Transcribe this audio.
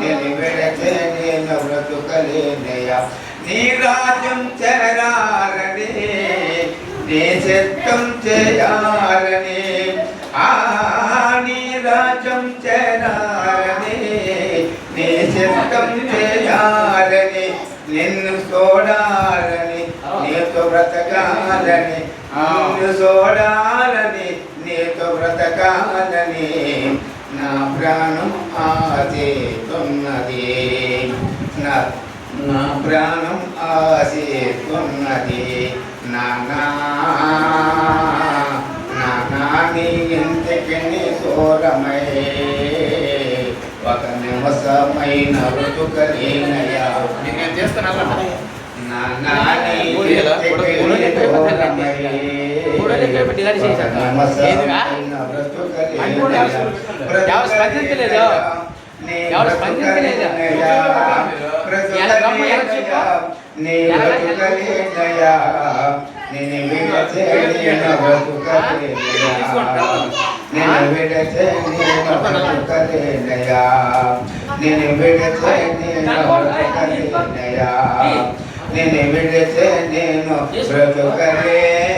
నేను విడచే నేను బ్రతుకలేనయ్యా నీ రాజ్యం చేరాలని నీ చిత్తం చేయాలని నీ రాజ్యం చేరాలని నీ చిత్తం చేయాలని నిన్ను చూడాలని నీతో బ్రతకాలని నిన్ను చూడాలని నీతో బ్రతకాలని నా ప్రాణం ఆశిస్తున్నది నా ప్రాణం ఆశిస్తున్నది నానా నీ ఇంటికి దూరమై ఒక నివసమైన బ్రతుకలేనయ్యా నేను చేస్తాను నేను విడిచే నేను బ్రతుకలేనయ్యా